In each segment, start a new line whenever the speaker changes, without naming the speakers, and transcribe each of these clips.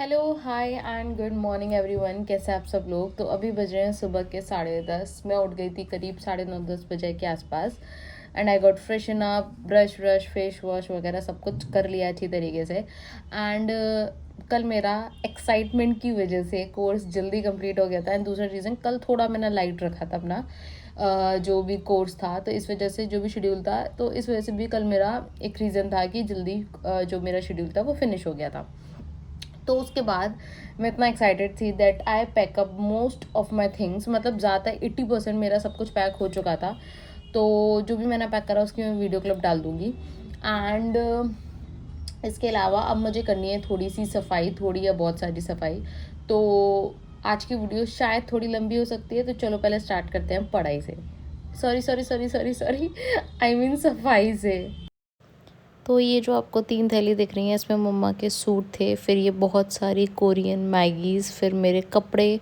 Hello hi and good morning everyone. कैसे आप सब लोग। तो अभी बज रहे हैं सुबह के 10:30। मैं उठ गई थी करीब 9:30 बजे के आसपास and I got freshen up, brush face wash वगैरह सब कुछ कर लिया अच्छी तरीके से। एंड कल मेरा एक्साइटमेंट की वजह से कोर्स जल्दी कंप्लीट हो गया था। एंड दूसरा रीज़न, कल थोड़ा मैंने लाइट रखा था अपना जो भी कोर्स था, तो इस वजह से जो भी शेड्यूल था, तो इस वजह से भी कल मेरा एक रीज़न था कि जल्दी जो मेरा शेड्यूल था वो फिनिश हो गया था। तो उसके बाद मैं इतना एक्साइटेड थी that I pack up most of my things. मतलब ज़्यादा 80% मेरा सब कुछ पैक हो चुका था। तो जो भी मैंने पैक करा उसकी मैं वीडियो क्लिप डाल दूँगी। एंड इसके अलावा अब मुझे करनी है थोड़ी सी सफाई, थोड़ी या बहुत सारी सफाई। तो आज की वीडियो शायद थोड़ी लंबी हो सकती है, तो चलो पहले स्टार्ट करते हैं पढ़ाई से। सॉरी आई मीन सफाई से। तो ये जो आपको 3 थैली दिख रही हैं, इसमें मम्मा के सूट थे, फिर ये बहुत सारी कोरियन मैगीज़, फिर मेरे कपड़े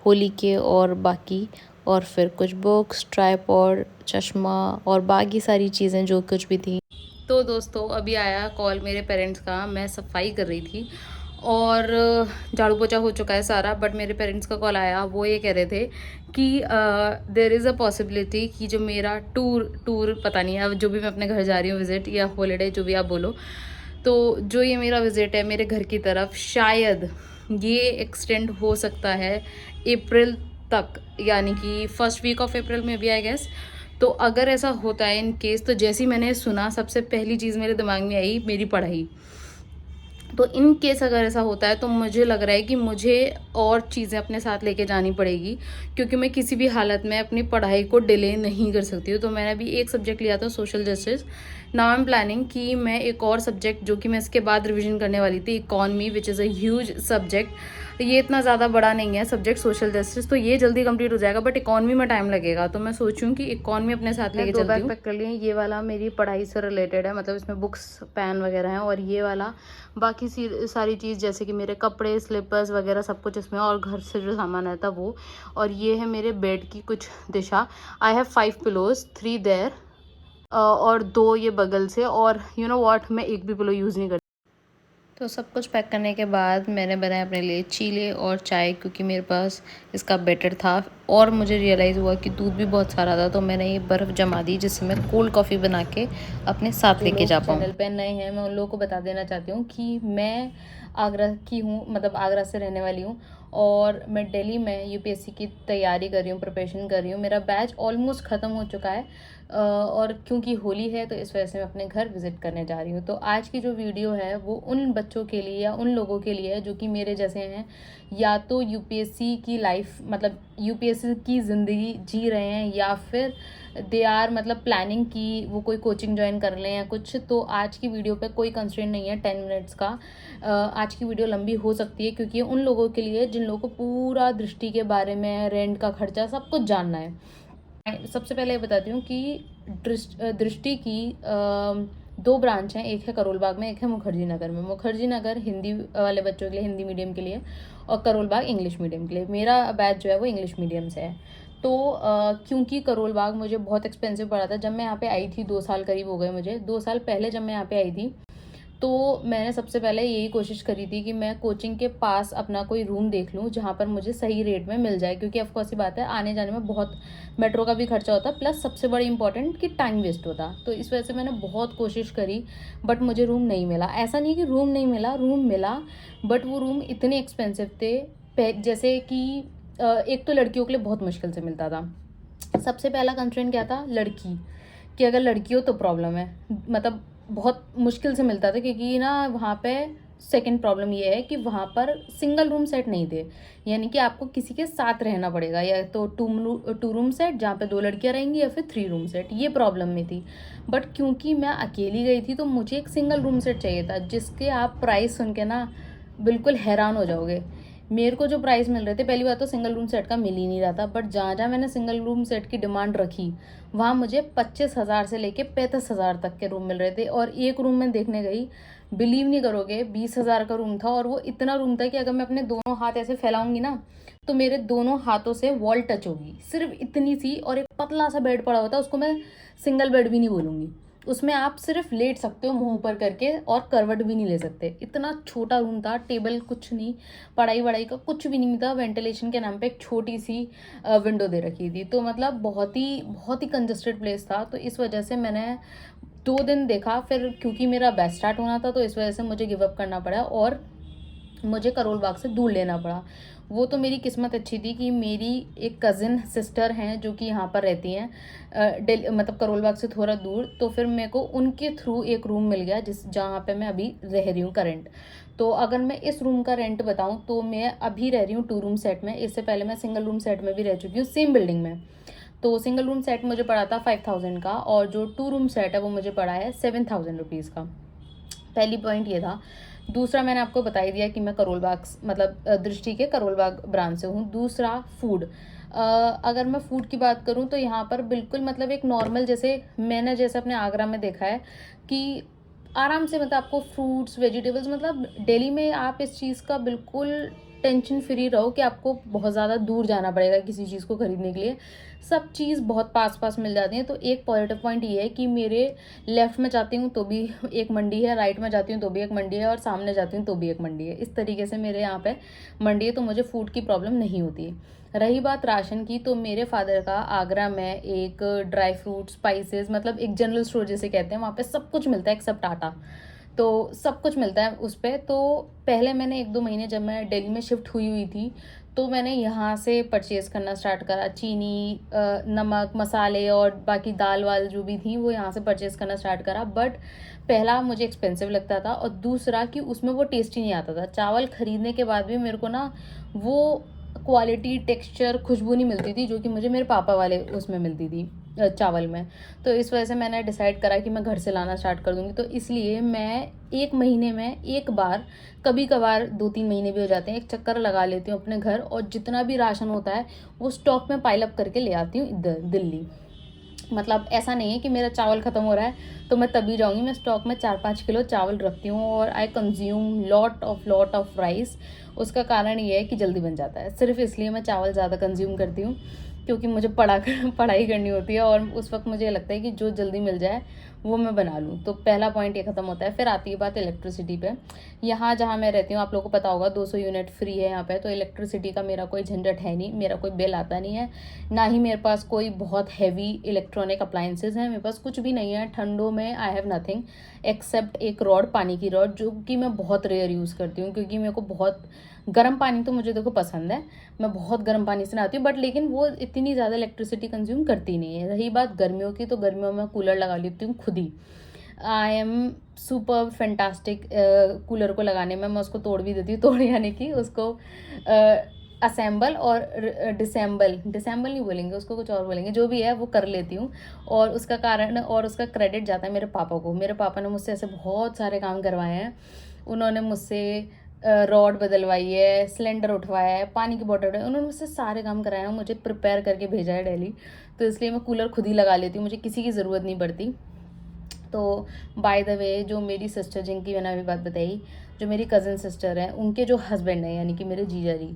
होली के और बाकी, और फिर कुछ बुक्स, ट्राइपॉड, चश्मा और बाकी सारी चीज़ें जो कुछ भी थी। तो दोस्तों अभी आया कॉल मेरे पेरेंट्स का। मैं सफाई कर रही थी और झाड़ू पोछा हो चुका है सारा, बट मेरे पेरेंट्स का कॉल आया। वो ये कह रहे थे कि देर इज़ अ पॉसिबिलिटी कि जो मेरा टूर पता नहीं है, अब जो भी मैं अपने घर जा रही हूँ विज़िट या हॉलीडे जो भी आप बोलो, तो जो ये मेरा विज़िट है मेरे घर की तरफ, शायद ये एक्सटेंड हो सकता है अप्रैल तक, यानी कि फर्स्ट वीक ऑफ अप्रैल में भी आई गेस। तो अगर ऐसा होता है इन केस, तो जैसे ही मैंने सुना सबसे पहली चीज़ मेरे दिमाग में आई मेरी पढ़ाई। तो इन केस अगर ऐसा होता है तो मुझे लग रहा है कि मुझे और चीज़ें अपने साथ लेके जानी पड़ेगी, क्योंकि मैं किसी भी हालत में अपनी पढ़ाई को डिले नहीं कर सकती हूँ। तो मैंने अभी एक सब्जेक्ट लिया था social justice. Now I am planning कि मैं एक और सब्जेक्ट जो कि मैं इसके बाद रिवीजन करने वाली थी, economy, which is a huge subject. ये इतना ज़्यादा बड़ा नहीं है सब्जेक्ट सोशल जस्टिस, तो ये जल्दी कंप्लीट हो जाएगा, बट इकॉनमी में टाइम लगेगा। तो मैं सोचूं कि इकॉनमी अपने साथ लेके चलती हूँ। 2 बैग पैक कर लिए। ये वाला मेरी पढ़ाई से रिलेटेड है, मतलब इसमें बुक्स, पेन वगैरह हैं, और ये वाला बाकी सारी चीज़ जैसे कि मेरे कपड़े, स्लीपर्स वगैरह सब कुछ इसमें, और घर से जो सामान आता वो। और ये है मेरे बेड की कुछ दिशा। आई हैव 5 पिलोज, 3 देयर और 2 ये बगल से, और यू नो व्हाट, मैं एक भी पिलो यूज़ नहीं करती। तो सब कुछ पैक करने के बाद मैंने बनाया अपने लिए चीले और चाय, क्योंकि मेरे पास इसका बेटर था। और मुझे रियलाइज़ हुआ कि दूध भी बहुत सारा था, तो मैंने ये बर्फ़ जमा दी जिससे मैं कोल्ड कॉफ़ी बना के अपने साथ लेके जा पाऊँ। चैनल पे नए हैं, मैं उन लोगों को बता देना चाहती हूँ कि मैं आगरा की हूँ, मतलब आगरा से रहने वाली हूँ, और मैं दिल्ली में यूपीएससी की तैयारी कर रही हूँ, प्रिपरेशन कर रही हूँ। मेरा बैच ऑलमोस्ट ख़त्म हो चुका है, और क्योंकि होली है तो इस वजह से मैं अपने घर विज़िट करने जा रही हूँ। तो आज की जो वीडियो है वो उन बच्चों के लिए या उन लोगों के लिए है जो कि मेरे जैसे हैं, या तो यूपीएससी की लाइफ, मतलब यूपीएससी की ज़िंदगी जी रहे हैं, या फिर दे आर मतलब प्लानिंग की वो कोई कोचिंग ज्वाइन कर लें या कुछ। तो आज की वीडियो पे कोई कंस्ट्रेंट नहीं है 10 मिनट्स का। आज की वीडियो लंबी हो सकती है, क्योंकि उन लोगों के लिए जिन लोगों को पूरा दृष्टि के बारे में, रेंट का खर्चा, सब कुछ जानना है। सबसे पहले ये बताती हूँ कि दृष्टि की 2 ब्रांच हैं, एक है करोल बाग में, एक है मुखर्जी नगर में। मुखर्जी नगर हिंदी वाले बच्चों के लिए, हिंदी मीडियम के लिए, और करोल बाग इंग्लिश मीडियम के लिए। मेरा बैच जो है वो इंग्लिश मीडियम से है। तो क्योंकि करोल बाग मुझे बहुत एक्सपेंसिव पड़ा था जब मैं यहाँ पे आई थी, 2 साल करीब हो गए मुझे, 2 साल पहले जब मैं यहाँ पे आई थी, तो मैंने सबसे पहले यही कोशिश करी थी कि मैं कोचिंग के पास अपना कोई रूम देख लूँ जहाँ पर मुझे सही रेट में मिल जाए, क्योंकि ऑफकोर्स ही बात है आने जाने में बहुत मेट्रो का भी खर्चा होता, प्लस सबसे बड़ी इंपॉर्टेंट कि टाइम वेस्ट होता। तो इस वजह से मैंने बहुत कोशिश करी, बट मुझे रूम नहीं मिला। ऐसा नहीं कि रूम नहीं मिला, रूम मिला, बट वो रूम इतने एक्सपेंसिव थे। जैसे कि एक तो लड़कियों के लिए बहुत मुश्किल से मिलता था। सबसे पहला कंस्ट्रेंट क्या था, लड़की, कि अगर लड़की हो तो प्रॉब्लम है, मतलब बहुत मुश्किल से मिलता था, क्योंकि ना वहाँ पे सेकंड प्रॉब्लम ये है कि वहाँ पर सिंगल रूम सेट नहीं थे, यानी कि आपको किसी के साथ रहना पड़ेगा, या तो टू रूम सेट जहाँ पे 2 लड़कियाँ रहेंगी, या फिर 3 रूम सेट। ये प्रॉब्लम में थी। बट क्योंकि मैं अकेली गई थी तो मुझे एक सिंगल रूम सेट चाहिए था, जिसके आप प्राइस सुन के ना बिल्कुल हैरान हो जाओगे। मेरे को जो प्राइस मिल रहे थे, पहली बात तो सिंगल रूम सेट का मिल ही नहीं रहा था, बट जहाँ जहाँ मैंने सिंगल रूम सेट की डिमांड रखी, वहाँ मुझे 25,000 से लेके 35,000 तक के रूम मिल रहे थे। और एक रूम में देखने गई, बिलीव नहीं करोगे, 20,000 का रूम था, और वो इतना रूम था कि अगर मैं अपने दोनों हाथ ऐसे फैलाऊंगी ना, तो मेरे दोनों हाथों से वॉल टच होगी, सिर्फ इतनी सी। और एक पतला सा बेड पड़ा होता, उसको मैं सिंगल बेड भी नहीं बोलूँगी, उसमें आप सिर्फ लेट सकते हो मुंह ऊपर करके, और करवट भी नहीं ले सकते। इतना छोटा रूम था, टेबल कुछ नहीं, पढ़ाई वढ़ाई का कुछ भी नहीं था। वेंटिलेशन के नाम पे एक छोटी सी विंडो दे रखी थी, तो मतलब बहुत ही कंजस्टेड प्लेस था। तो इस वजह से मैंने 2 दिन देखा, फिर क्योंकि मेरा बैच स्टार्ट होना था तो इस वजह से मुझे गिव अप करना पड़ा और मुझे करोल बाग से दूर लेना पड़ा। वो तो मेरी किस्मत अच्छी थी कि मेरी एक कज़िन सिस्टर हैं जो कि यहाँ पर रहती हैं, मतलब करोल बाग से थोड़ा दूर। तो फिर मेरे को उनके थ्रू एक रूम मिल गया जहाँ पे मैं अभी रह रही हूँ करंट। तो अगर मैं इस रूम का रेंट बताऊँ तो मैं अभी रह रही हूँ 2 रूम सेट में। इससे पहले मैं सिंगल रूम सेट में भी रह चुकी हूँ सेम बिल्डिंग में। तो सिंगल रूम सेट मुझे पड़ा था 5,000 का, और जो 2 रूम सेट है वो मुझे पड़ा है 7,000 रुपीज़ का। पहली पॉइंट ये था। दूसरा, मैंने आपको बता ही दिया कि मैं करोल बाग मतलब दृष्टि के करोल बाग ब्रांच से हूँ। दूसरा, फूड। अगर मैं फूड की बात करूँ तो यहाँ पर बिल्कुल मतलब एक नॉर्मल, जैसे अपने आगरा में देखा है कि आराम से मतलब आपको फ्रूट्स वेजिटेबल्स, मतलब दिल्ली में आप इस चीज़ का बिल्कुल टेंशन फ्री रहो कि आपको बहुत ज़्यादा दूर जाना पड़ेगा किसी चीज़ को खरीदने के लिए। सब चीज़ बहुत पास पास मिल जाती है। तो एक पॉजिटिव पॉइंट ये है कि मेरे लेफ़्ट में जाती हूँ तो भी एक मंडी है, राइट में जाती हूँ तो भी एक मंडी है, और सामने जाती हूँ तो भी एक मंडी है। इस तरीके से मेरे यहाँ पे मंडी है, तो मुझे फूड की प्रॉब्लम नहीं होती है। रही बात राशन की, तो मेरे फादर का आगरा में एक ड्राई फ्रूट स्पाइसेस, मतलब एक जनरल स्टोर जिसे कहते हैं, वहाँ पे सब कुछ मिलता है एक्सेप्ट आटा। तो सब कुछ मिलता है उस पर। तो पहले मैंने 1-2 महीने, जब मैं दिल्ली में शिफ्ट हुई हुई थी, तो मैंने यहाँ से परचेज़ करना स्टार्ट करा। चीनी, नमक, मसाले और बाकी दाल वाल जो भी थी वो यहाँ से परचेज़ करना स्टार्ट करा। बट पहला मुझे एक्सपेंसिव लगता था, और दूसरा कि उसमें वो टेस्ट ही नहीं आता था। चावल ख़रीदने के बाद भी मेरे को ना वो क्वालिटी, टेक्सचर, खुशबू नहीं मिलती थी जो कि मुझे मेरे पापा वाले उसमें मिलती थी, चावल में। तो इस वजह से मैंने डिसाइड करा कि मैं घर से लाना स्टार्ट कर दूँगी। तो इसलिए मैं 1 महीने में एक बार, कभी कभार 2-3 महीने भी हो जाते हैं, एक चक्कर लगा लेती हूँ अपने घर, और जितना भी राशन होता है वो स्टॉक में पाइल अप करके ले आती हूँ इधर दिल्ली। मतलब ऐसा नहीं है कि मेरा चावल ख़त्म हो रहा है तो मैं तभी जाऊँगी। मैं स्टॉक में 4-5 किलो चावल रखती हूँ, और I consume lot of rice. उसका कारण ये है कि जल्दी बन जाता है। सिर्फ इसलिए मैं चावल ज़्यादा कंज्यूम करती हूँ क्योंकि मुझे पढ़ाई करनी होती है, और उस वक्त मुझे लगता है कि जो जल्दी मिल जाए वो मैं बना लूँ। तो पहला पॉइंट ये ख़त्म होता है। फिर आती है बात इलेक्ट्रिसिटी पे। यहाँ जहाँ मैं रहती हूँ, आप लोगों को पता होगा, 200 यूनिट फ्री है यहाँ पे। तो इलेक्ट्रिसिटी का मेरा कोई झंझट है नहीं, मेरा कोई बिल आता नहीं है, ना ही मेरे पास कोई बहुत हैवी इलेक्ट्रॉनिक अप्लाइंसेज हैं। मेरे पास कुछ भी नहीं है। ठंडों में आई हैव नथिंग एक्सेप्ट एक रॉड, पानी की रॉड, जो कि मैं बहुत रेयर यूज़ करती हूँ क्योंकि मेरे को बहुत गर्म पानी, तो मुझे देखो पसंद है, मैं बहुत गर्म पानी से नहाती हूँ, बट लेकिन वो इतनी ज़्यादा इलेक्ट्रिसिटी कंज्यूम करती नहीं है। रही बात गर्मियों की, तो गर्मियों में कूलर लगा लेती हूँ खुद ही। I am super fantastic cooler को लगाने में। मैं उसको तोड़ भी देती हूँ, तोड़ यानी कि उसको असेंबल और डिसेंबल नहीं बोलेंगे उसको, कुछ और बोलेंगे, जो भी है वो कर लेती हूँ। और उसका कारण और उसका क्रेडिट जाता है मेरे पापा को। मेरे पापा ने मुझसे ऐसे बहुत सारे काम करवाए हैं। उन्होंने मुझसे रॉड बदलवाई है, सिलेंडर उठवाया है, पानी की बॉटल, उन्होंने मुझसे सारे काम कराए हैं, मुझे प्रिपेयर करके भेजा है दिल्ली। तो इसलिए मैं कूलर खुद ही लगा लेती हूँ, मुझे किसी की ज़रूरत नहीं पड़ती। तो बाय द वे, जो मेरी सिस्टर, जिनकी मैंने अभी बात बताई, जो मेरी कज़न सिस्टर है, उनके जो हस्बैंड हैं यानी कि मेरे जीजा जी,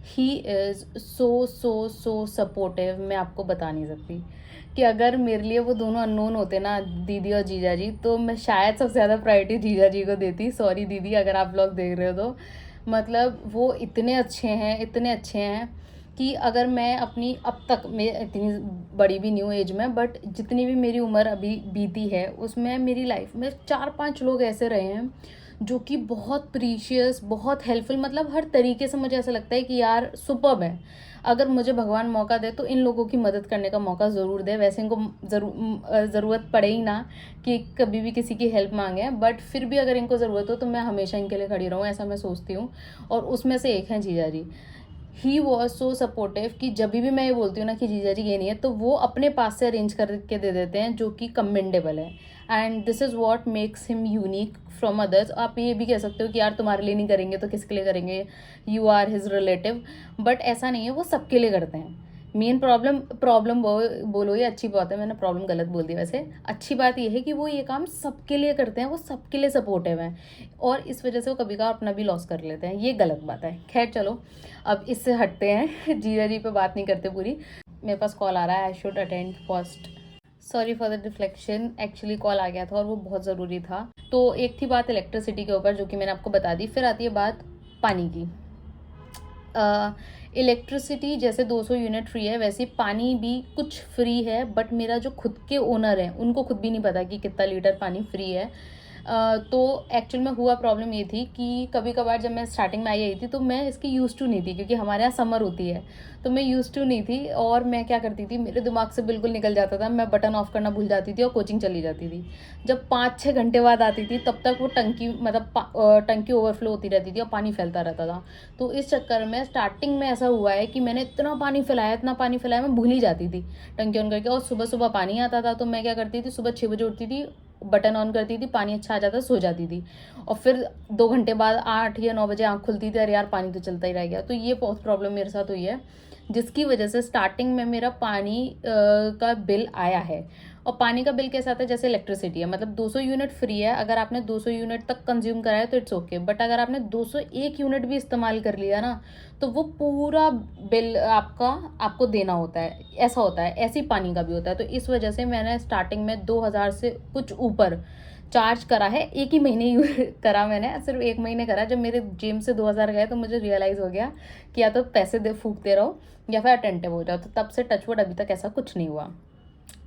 ही इज़ सो सपोर्टिव। मैं आपको बता नहीं सकती कि अगर मेरे लिए वो दोनों अननोन होते ना, दीदी और जीजा जी, तो मैं शायद सबसे ज़्यादा प्रायोरिटी जीजा जी को देती। सॉरी दीदी, अगर आप लोग देख रहे हो तो। मतलब वो इतने अच्छे हैं, इतने अच्छे हैं कि अगर मैं अपनी, अब तक मैं इतनी बड़ी भी न्यू एज में, बट जितनी भी मेरी उम्र अभी बीती है उसमें मेरी लाइफ में 4-5 लोग ऐसे रहे हैं जो कि बहुत प्रीशियस, बहुत हेल्पफुल, मतलब हर तरीके से मुझे ऐसा लगता है कि यार सुपर्ब है। अगर मुझे भगवान मौका दे तो इन लोगों की मदद करने का मौका ज़रूर दे। वैसे इनको ज़रूरत पड़े ही ना कि कभी भी किसी की हेल्प मांगे, बट फिर भी अगर इनको ज़रूरत हो तो मैं हमेशा इनके लिए खड़ी रहूँ, ऐसा मैं सोचती हूँ। और उसमें से एक हैं जीजा जी। ही वॉज सो सपोर्टिव कि जब भी मैं ये बोलती हूँ ना कि जीजा जी ये नहीं है, तो वो अपने पास से अरेंज करके दे देते हैं, जो कि कमेंडेबल है। And this is what makes him unique from others. आप ये भी कह सकते हो कि यार तुम्हारे लिए नहीं करेंगे तो किसके लिए करेंगे, you are his relative, but ऐसा नहीं है, वो सबके लिए करते हैं। मेन प्रॉब्लम बोलो, ये अच्छी बात है, मैंने प्रॉब्लम गलत बोल दी। वैसे अच्छी बात ये है कि वो ये काम सबके लिए करते हैं, वो सबके लिए सपोर्टिव हैं, और इस वजह से वो कभी कभार अपना भी लॉस कर लेते हैं। ये गलत बात है। खैर चलो, अब इससे हटते हैं। जीजा जी पे बात नहीं करते पूरी। मेरे पास कॉल आ रहा है, I should attend first. Sorry for the deflection, actually call आ गया था और वो बहुत ज़रूरी था। तो एक थी बात इलेक्ट्रिसिटी के ऊपर जो कि मैंने आपको बता दी, फिर आती है बात पानी की। इलेक्ट्रिसिटी जैसे 200 यूनिट फ्री है, वैसे पानी भी कुछ फ्री है, बट मेरा जो खुद के ओनर हैं उनको खुद भी नहीं पता कि कितना लीटर पानी फ्री है। तो एक्चुअल में हुआ प्रॉब्लम ये थी कि कभी कभार जब मैं स्टार्टिंग में आई थी तो मैं इसकी यूज़ टू नहीं थी, क्योंकि हमारे यहाँ समर होती है तो मैं यूज़ टू नहीं थी। और मैं क्या करती थी, मेरे दिमाग से बिल्कुल निकल जाता था, मैं बटन ऑफ करना भूल जाती थी और कोचिंग चली जाती थी। जब 5-6 घंटे बाद आती थी तब तक वो टंकी मतलब टंकी ओवरफ्लो होती रहती थी और पानी फैलता रहता था। तो इस चक्कर में स्टार्टिंग में ऐसा हुआ है कि मैंने इतना पानी फैलाया मैं भूल ही जाती थी टंकी ऑन करके। और सुबह सुबह पानी आता था तो मैं क्या करती थी, सुबह 6 बजे उठती थी, बटन ऑन करती थी, पानी अच्छा आ जाता, सो जाती थी। और फिर 2 घंटे बाद 8 या 9 बजे आँख खुलती थी, अरे यार पानी तो चलता ही रह गया। तो ये बहुत प्रॉब्लम मेरे साथ हुई है, जिसकी वजह से स्टार्टिंग में मेरा पानी का बिल आया है। और पानी का बिल कैसा आता है, जैसे इलेक्ट्रिसिटी है, मतलब 200 यूनिट फ्री है, अगर आपने 200 यूनिट तक कंज्यूम करा है तो इट्स ओके, बट अगर आपने 201 यूनिट भी इस्तेमाल कर लिया ना तो वो पूरा बिल आपको देना होता है। ऐसा होता है, ऐसी पानी का भी होता है। तो इस वजह से मैंने स्टार्टिंग में 2000 से कुछ ऊपर चार्ज करा है। एक ही महीने करा मैंने, सिर्फ 1 महीने करा। जब मेरे जेब से 2000 गए तो मुझे रियलाइज़ हो गया कि या तो पैसे दे फूकते रहो या फिर अटेंटिव हो जाओ। तो तब से टचवुड अभी तक ऐसा कुछ नहीं हुआ।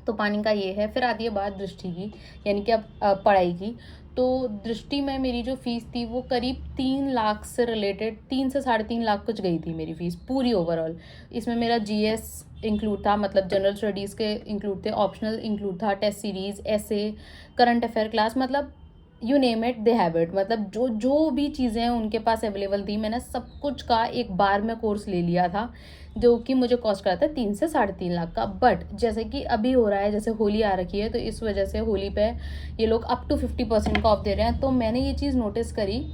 तो पानी का ये है। फिर आती है बात दृष्टि की, यानी कि अब पढ़ाई की। तो दृष्टि में मेरी जो फ़ीस थी वो करीब 3 लाख से रिलेटेड, 3 से 3.5 लाख कुछ गई थी मेरी फ़ीस पूरी ओवरऑल। इसमें मेरा जीएस इंक्लूड था, मतलब जनरल स्टडीज़ के इंक्लूड थे, ऑप्शनल इंक्लूड था, टेस्ट सीरीज़, ऐसे, करंट अफेयर क्लास, मतलब you name it they have it. मतलब जो जो भी चीज़ें हैं उनके पास अवेलेबल थी, मैंने सब कुछ का एक बार में कोर्स ले लिया था, जो कि मुझे कॉस्ट करा था 3 से 3.5 लाख का। बट जैसे कि अभी हो रहा है, जैसे होली आ रखी है, तो इस वजह से होली पे ये लोग अप टू 50% का ऑफ दे रहे हैं। तो मैंने ये चीज़ नोटिस करी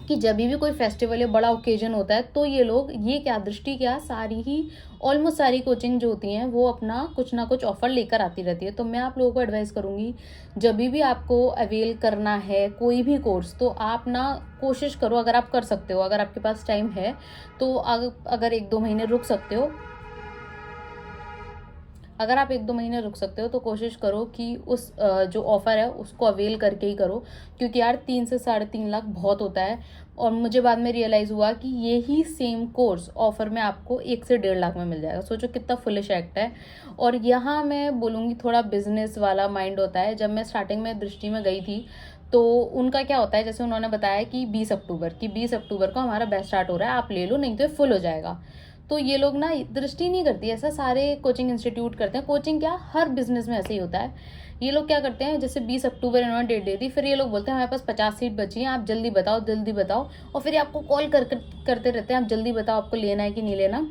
कि जब भी कोई फेस्टिवल या बड़ा ओकेजन होता है तो ये लोग, ये क्या दृष्टि क्या, सारी ही ऑलमोस्ट सारी कोचिंग जो होती हैं वो अपना कुछ ना कुछ ऑफर लेकर आती रहती है। तो मैं आप लोगों को एडवाइस करूँगी, जब भी आपको अवेल करना है कोई भी कोर्स, तो आप ना कोशिश करो, अगर आप कर सकते हो, अगर आपके पास टाइम है तो अगर 1-2 महीने रुक सकते हो, अगर आप 1-2 महीने रुक सकते हो तो कोशिश करो कि उस जो ऑफ़र है उसको अवेल करके ही करो, क्योंकि यार 3 से 3.5 लाख बहुत होता है। और मुझे बाद में रियलाइज़ हुआ कि यही सेम कोर्स ऑफ़र में आपको 1 से 1.5 लाख में मिल जाएगा। सोचो कितना फुलिश एक्ट है। और यहाँ मैं बोलूँगी थोड़ा बिजनेस वाला माइंड होता है। जब मैं स्टार्टिंग में दृष्टि में गई थी तो उनका क्या होता है, जैसे उन्होंने बताया कि 20 अक्टूबर को हमारा बैच स्टार्ट हो रहा है, आप ले लो, नहीं तो ये फुल हो जाएगा। तो ये लोग ना दृष्टि नहीं करती, ऐसा सारे कोचिंग इंस्टीट्यूट करते हैं। कोचिंग क्या, हर बिजनेस में ऐसे ही होता है। ये लोग क्या करते हैं, जैसे 20 अक्टूबर इन्होंने डेट दे दी, फिर ये लोग बोलते हैं हमारे पास 50 सीट बची हैं, आप जल्दी बताओ जल्दी बताओ। और फिर ये आपको कॉल करते रहते हैं, आप जल्दी बताओ आपको लेना है कि नहीं लेना।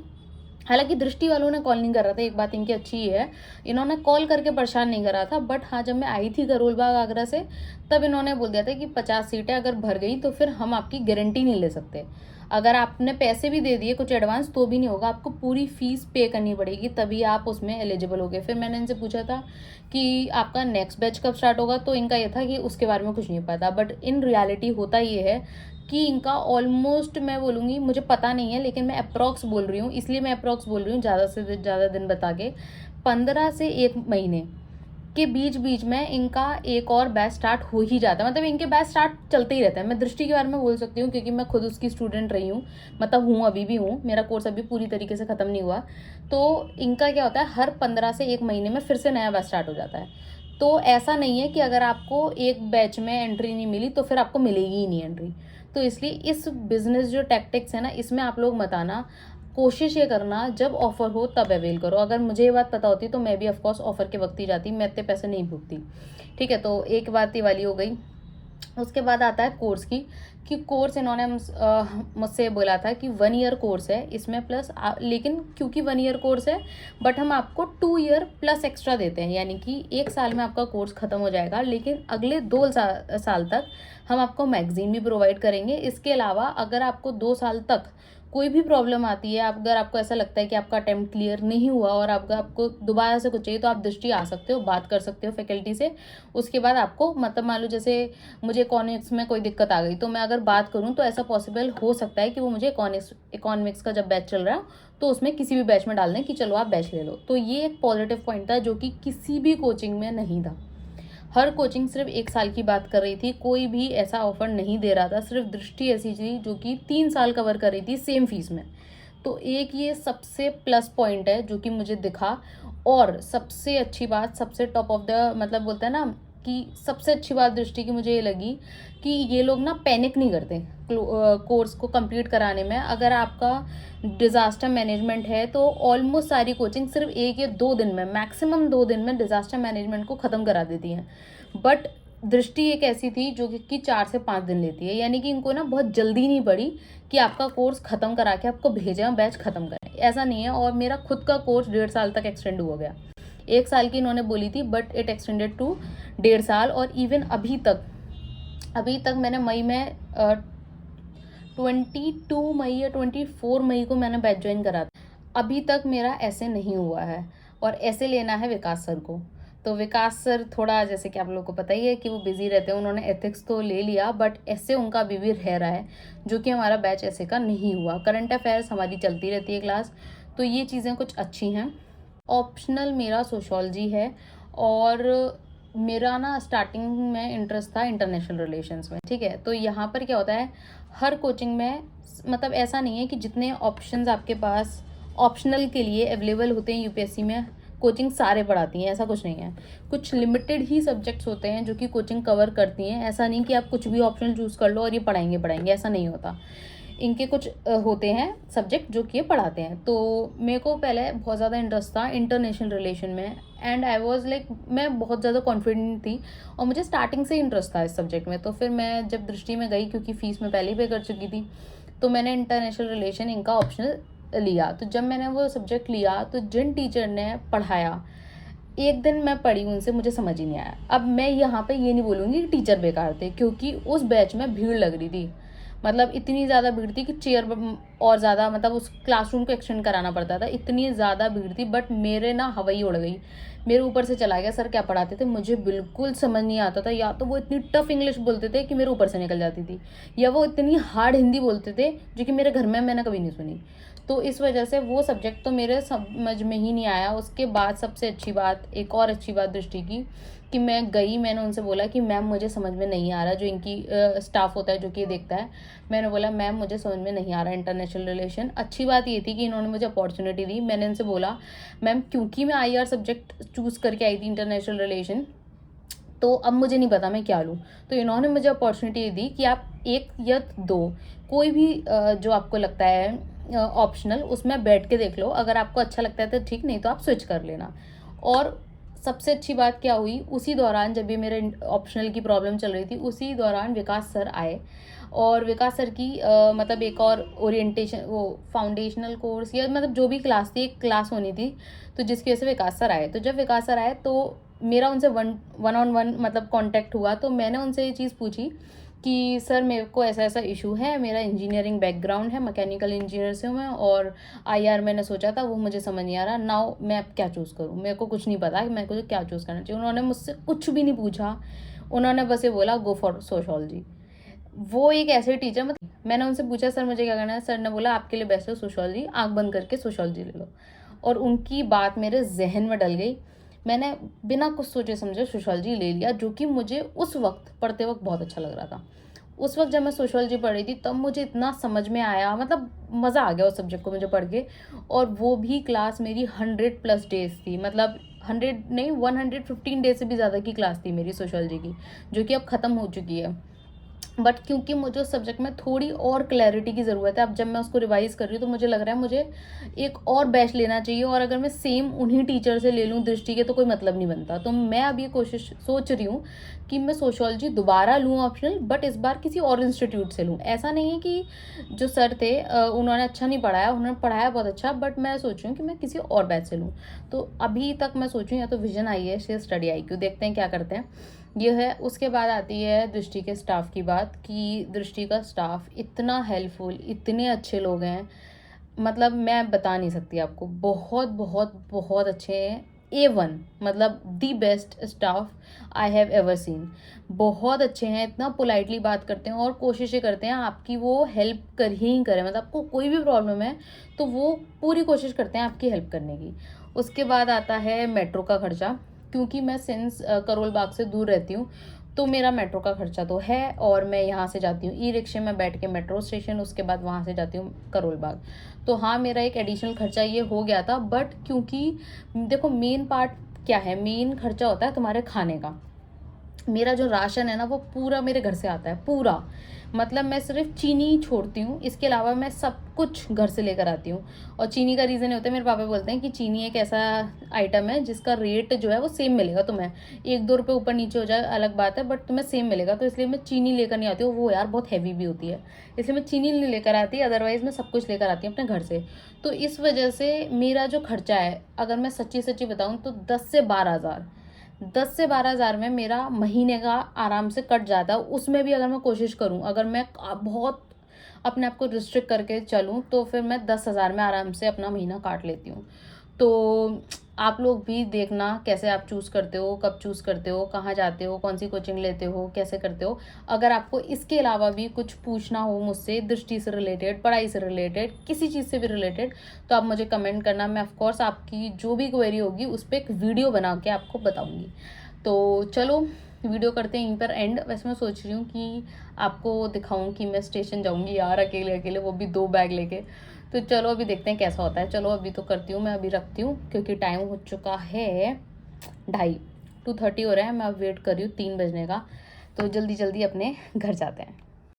हालांकि दृष्टि वालों ने कॉल नहीं कर रहा था, एक बात इनकी अच्छी ही है, इन्होंने कॉल करके परेशान नहीं करा था। बट हाँ, जब मैं आई थी करोलबाग आगरा से, तब इन्होंने बोल दिया था कि 50 सीटें अगर भर गई तो फिर हम आपकी गारंटी नहीं ले सकते। अगर आपने पैसे भी दे दिए कुछ एडवांस तो भी नहीं होगा, आपको पूरी फीस पे करनी पड़ेगी, तभी आप उसमें एलिजिबल होगे। फिर मैंने इनसे पूछा था कि आपका नेक्स्ट बैच कब स्टार्ट होगा, तो इनका ये था कि उसके बारे में कुछ नहीं पता। बट इन रियलिटी होता ये है कि इनका ऑलमोस्ट, मैं बोलूँगी, मुझे पता नहीं है लेकिन मैं अप्रॉक्स बोल रही हूँ, इसलिए मैं अप्रॉक्स बोल रही हूँ, ज़्यादा से ज़्यादा दिन बता के, 15 से 1 महीने के बीच बीच में इनका एक और बैच स्टार्ट हो ही जाता है। मतलब इनके बैच स्टार्ट चलते ही रहते हैं। मैं दृष्टि के बारे में बोल सकती हूँ क्योंकि मैं खुद उसकी स्टूडेंट रही हूँ, मतलब हूँ, अभी भी हूँ, मेरा कोर्स अभी पूरी तरीके से ख़त्म नहीं हुआ। तो इनका क्या होता है, हर 15 से 1 महीने में फिर से नया बैच स्टार्ट हो जाता है। तो ऐसा नहीं है कि अगर आपको एक बैच में एंट्री नहीं मिली तो फिर आपको मिलेगी ही नहीं एंट्री। तो इसलिए इस बिज़नेस जो टैक्टिक्स है ना, इसमें आप लोग मत आना। कोशिश ये करना जब ऑफ़र हो तब अवेल करो। अगर मुझे ये बात पता होती तो मैं भी ऑफकोर्स ऑफ़र के वक्त ही जाती, मैं इतने पैसे नहीं भूखती। ठीक है, तो एक बात ये वाली हो गई। उसके बाद आता है कोर्स की, कि कोर्स इन्होंने मुझसे बोला था कि 1 ईयर कोर्स है इसमें प्लस, लेकिन क्योंकि 1 ईयर कोर्स है बट हम आपको 2 ईयर प्लस एक्स्ट्रा देते हैं, यानी कि 1 साल में आपका कोर्स ख़त्म हो जाएगा, लेकिन अगले 2 साल तक हम आपको मैगजीन भी प्रोवाइड करेंगे। इसके अलावा अगर आपको 2 साल तक कोई भी प्रॉब्लम आती है, अगर आपको ऐसा लगता है कि आपका अटेम्प्ट क्लियर नहीं हुआ और आपको दोबारा से कुछ चाहिए, तो आप दृष्टि आ सकते हो, बात कर सकते हो फैकल्टी से। उसके बाद आपको मतलब मान लो जैसे मुझे इकोनॉमिक्स में कोई दिक्कत आ गई, तो मैं अगर बात करूँ तो ऐसा पॉसिबल हो सकता है कि वो मुझे इकोनॉमिक्स का जब बैच चल रहा है तो उसमें किसी भी बैच में डाल दें कि चलो आप बैच ले लो। तो ये एक पॉजिटिव पॉइंट था जो कि किसी भी कोचिंग में नहीं था। हर कोचिंग सिर्फ 1 साल की बात कर रही थी, कोई भी ऐसा ऑफर नहीं दे रहा था। सिर्फ दृष्टि ऐसी थी जो कि 3 साल कवर कर रही थी सेम फीस में। तो एक ये सबसे प्लस पॉइंट है जो कि मुझे दिखा। और सबसे अच्छी बात, सबसे टॉप ऑफ द मतलब बोलते हैं ना कि सबसे अच्छी बात दृष्टि की मुझे ये लगी कि ये लोग ना पैनिक नहीं करते कोर्स को कंप्लीट कराने में। अगर आपका डिज़ास्टर मैनेजमेंट है तो ऑलमोस्ट सारी कोचिंग सिर्फ 1 या 2 दिन में, मैक्सिमम 2 दिन में डिज़ास्टर मैनेजमेंट को ख़त्म करा देती हैं। बट दृष्टि एक ऐसी थी जो कि 4 से 5 दिन लेती है, यानी कि इनको ना बहुत जल्दी नहीं पड़ी कि आपका कोर्स ख़त्म करा के आपको भेजें, बैच ख़त्म करें, ऐसा नहीं है। और मेरा खुद का कोर्स 1.5 साल तक एक्सटेंड हो गया। 1 साल की इन्होंने बोली थी बट इट एक्सटेंडेड टू 1.5 साल। और इवन अभी तक मैंने मई में 22 मई या 24 मई को मैंने बैच ज्वाइन करा था। अभी तक मेरा ऐसे नहीं हुआ है। और ऐसे लेना है विकास सर को। तो विकास सर थोड़ा, जैसे कि आप लोगों को पता ही है कि वो बिजी रहते हैं, उन्होंने एथिक्स तो ले लिया बट ऐसे उनका अभी भी रह रहा है, जो कि हमारा बैच ऐसे का नहीं हुआ। करंट अफेयर्स हमारी चलती रहती है क्लास, तो ये चीज़ें कुछ अच्छी हैं। ऑप्शनल मेरा सोशोलॉजी है। और मेरा ना स्टार्टिंग में इंटरेस्ट था इंटरनेशनल रिलेशंस में, ठीक है। तो यहाँ पर क्या होता है, हर कोचिंग में मतलब ऐसा नहीं है कि जितने ऑप्शंस आपके पास ऑप्शनल के लिए अवेलेबल होते हैं यूपीएससी में, कोचिंग सारे पढ़ाती हैं, ऐसा कुछ नहीं है। कुछ लिमिटेड ही सब्जेक्ट्स होते हैं जो कि कोचिंग कवर करती हैं। ऐसा नहीं कि आप कुछ भी ऑप्शनल चूज़ कर लो और ये पढ़ाएंगे, ऐसा नहीं होता। इनके कुछ होते हैं सब्जेक्ट जो कि ये पढ़ाते हैं। तो मेरे को पहले बहुत ज़्यादा इंटरेस्ट था इंटरनेशनल रिलेशन में, एंड आई वाज लाइक, मैं बहुत ज़्यादा कॉन्फिडेंट थी और मुझे स्टार्टिंग से इंटरेस्ट था इस सब्जेक्ट में। तो फिर मैं जब दृष्टि में गई, क्योंकि फ़ीस में पहले ही पे कर चुकी थी, तो मैंने इंटरनेशनल रिलेशन इनका ऑप्शनल लिया। तो जब मैंने वो सब्जेक्ट लिया तो जिन टीचर ने पढ़ाया, एक दिन मैं पढ़ी उनसे, मुझे समझ ही नहीं आया। अब मैं यहाँ पे ये नहीं बोलूँगी कि टीचर बेकार थे, क्योंकि उस बैच में भीड़ लग रही थी। मतलब इतनी ज़्यादा भीड़ थी कि चेयर और ज़्यादा, मतलब उस क्लासरूम को एक्सटेंड कराना पड़ता था, इतनी ज़्यादा भीड़ थी। बट मेरे ना हवा ही उड़ गई, मेरे ऊपर से चला गया। सर क्या पढ़ाते थे मुझे बिल्कुल समझ नहीं आता था। या तो वो इतनी टफ इंग्लिश बोलते थे कि मेरे ऊपर से निकल जाती थी, या वो इतनी हार्ड हिंदी बोलते थे जो कि मेरे घर में मैंने कभी नहीं सुनी। तो इस वजह से वो सब्जेक्ट तो मेरे समझ में ही नहीं आया। उसके बाद सबसे अच्छी बात, एक और अच्छी बात दृष्टि की, कि मैं गई, मैंने उनसे बोला कि मैम मुझे समझ में नहीं आ रहा, जो इनकी स्टाफ होता है जो कि ये देखता है, मैंने बोला मैम मुझे समझ में नहीं आ रहा इंटरनेशनल रिलेशन। अच्छी बात ये थी कि इन्होंने मुझे अपॉर्चुनिटी दी। मैंने इनसे बोला मैम क्योंकि मैं IR सब्जेक्ट चूज़ करके आई थी इंटरनेशनल रिलेशन, तो अब मुझे नहीं पता मैं क्या लूँ। तो इन्होंने मुझे अपॉर्चुनिटी दी कि आप 1 या 2 कोई भी जो आपको लगता है ऑप्शनल, उसमें बैठ के देख लो। अगर आपको अच्छा लगता है तो ठीक, नहीं तो आप स्विच कर लेना। और सबसे अच्छी बात क्या हुई, उसी दौरान जब ये मेरे ऑप्शनल की प्रॉब्लम चल रही थी, उसी दौरान विकास सर आए। और विकास सर की मतलब एक और ओरिएंटेशन, वो फाउंडेशनल कोर्स या मतलब जो भी क्लास थी, एक क्लास होनी थी, तो जिसकी वजह से विकास सर आए। तो जब विकास सर आए तो मेरा उनसे वन ऑन वन मतलब कांटेक्ट हुआ। तो मैंने उनसे ये चीज़ पूछी कि सर मेरे को ऐसा ऐसा इशू है, मेरा इंजीनियरिंग बैकग्राउंड है, मैकेनिकल इंजीनियर से हूँ मैं, और IR मैंने सोचा था, वो मुझे समझ नहीं आ रहा। नाउ मैं अब क्या चूज़ करूँ, मेरे को कुछ नहीं पता कि मेरे को क्या चूज़ करना चाहिए। उन्होंने मुझसे कुछ भी नहीं पूछा, उन्होंने बस ये बोला गो फॉर सोशोलॉजी। वो एक ऐसे टीचर, मतलब मैंने उनसे पूछा सर मुझे क्या करना है, सर ने बोला आपके लिए बेस्ट है सोशोलॉजी, आँख बंद करके सोशोलॉजी ले लो। और उनकी बात मेरे जहन में डल गई। मैंने बिना कुछ सोचे समझे सोशोलॉजी ले लिया, जो कि मुझे उस वक्त पढ़ते वक्त बहुत अच्छा लग रहा था। उस वक्त जब मैं सोशोलॉजी पढ़ रही थी तब मुझे इतना समझ में आया, मतलब मज़ा आ गया उस सब्जेक्ट को मुझे पढ़ के। और वो भी क्लास मेरी 100+ डेज थी, मतलब 100 नहीं 115 डेज से भी ज़्यादा की क्लास थी मेरी सोशोलॉजी की, जो कि अब ख़त्म हो चुकी है। बट क्योंकि मुझे उस सब्जेक्ट में थोड़ी और क्लैरिटी की ज़रूरत है, अब जब मैं उसको रिवाइज कर रही हूँ तो मुझे लग रहा है मुझे एक और बैच लेना चाहिए। और अगर मैं सेम उन्हीं टीचर से ले लूँ दृष्टि के, तो कोई मतलब नहीं बनता। तो मैं अब ये कोशिश सोच रही हूँ कि मैं सोशोलॉजी दोबारा लूँ ऑप्शनल, बट इस बार किसी और इंस्टीट्यूट से लूँ। ऐसा नहीं है कि जो सर थे उन्होंने अच्छा नहीं पढ़ाया, उन्होंने पढ़ाया बहुत अच्छा, बट मैं सोच रही हूँ कि मैं किसी और बैच से लूँ। तो अभी तक मैं सोच रही हूँ या तो विजन IAS या स्टडी IQ, देखते हैं क्या करते हैं। ये है। उसके बाद आती है दृष्टि के स्टाफ की बात, कि दृष्टि का स्टाफ इतना हेल्पफुल, इतने अच्छे लोग हैं। मतलब मैं बता नहीं सकती आपको, बहुत बहुत बहुत अच्छे हैं। A1, मतलब the best staff I have ever seen. बहुत अच्छे हैं, इतना पोलाइटली बात करते हैं और कोशिशें करते हैं आपकी वो हेल्प कर ही करें। मतलब आपको कोई भी प्रॉब्लम है तो वो पूरी कोशिश करते हैं आपकी हेल्प करने की। उसके बाद आता है मेट्रो का खर्चा, क्योंकि मैं सिंस करोल बाग से दूर रहती हूँ तो मेरा मेट्रो का खर्चा तो है, और मैं यहाँ से जाती हूँ ई रिक्शे में बैठ के मेट्रो स्टेशन, उसके बाद वहाँ से जाती हूँ करोल बाग। तो हाँ, मेरा एक एडिशनल खर्चा ये हो गया था, बट क्योंकि देखो मेन पार्ट क्या है, मेन खर्चा होता है तुम्हारे खाने का। मेरा जो राशन है ना वो पूरा मेरे घर से आता है, पूरा। मतलब मैं सिर्फ चीनी छोड़ती हूँ, इसके अलावा मैं सब कुछ घर से लेकर आती हूँ। और चीनी का रीज़न ये होता है, मेरे पापा बोलते हैं कि चीनी एक ऐसा आइटम है जिसका रेट जो है वो सेम मिलेगा तुम्हें, 1-2 रुपये ऊपर नीचे हो जाए अलग बात है, बट तुम्हें सेम मिलेगा। तो इसलिए मैं चीनी लेकर नहीं आती हूँ, वो यार बहुत हैवी भी होती है, इसलिए मैं चीनी नहीं लेकर आती, अदरवाइज़ मैं सब कुछ लेकर आती हूँ अपने घर से। तो इस वजह से मेरा जो खर्चा है, अगर मैं सच्ची सच्ची बताऊँ तो 10 से 12 हज़ार में मेरा महीने का आराम से कट जाता है। उसमें भी अगर मैं कोशिश करूं, अगर मैं बहुत अपने आप को रिस्ट्रिक्ट करके चलूं तो फिर मैं 10 हज़ार में आराम से अपना महीना काट लेती हूँ। तो आप लोग भी देखना कैसे आप चूज़ करते हो, कब चूज़ करते हो, कहाँ जाते हो, कौन सी कोचिंग लेते हो, कैसे करते हो। अगर आपको इसके अलावा भी कुछ पूछना हो मुझसे, दृष्टि से रिलेटेड, पढ़ाई से रिलेटेड, किसी चीज़ से भी रिलेटेड, तो आप मुझे कमेंट करना। मैं ऑफकोर्स आपकी जो भी क्वेरी होगी उस पर एक वीडियो बना के आपको बताऊँगी। तो चलो वीडियो करते हैं यहीं पर एंड। वैसे मैं सोच रही हूँ कि आपको दिखाऊं कि मैं स्टेशन जाऊँगी यार अकेले अकेले, वो भी 2 बैग लेके। तो चलो अभी देखते हैं कैसा होता है। चलो अभी तो करती हूँ मैं, अभी रखती हूँ क्योंकि टाइम हो चुका है 2:30 हो रहा है। मैं अब वेट कर रही हूँ 3 बजने का, तो जल्दी जल्दी अपने घर जाते हैं।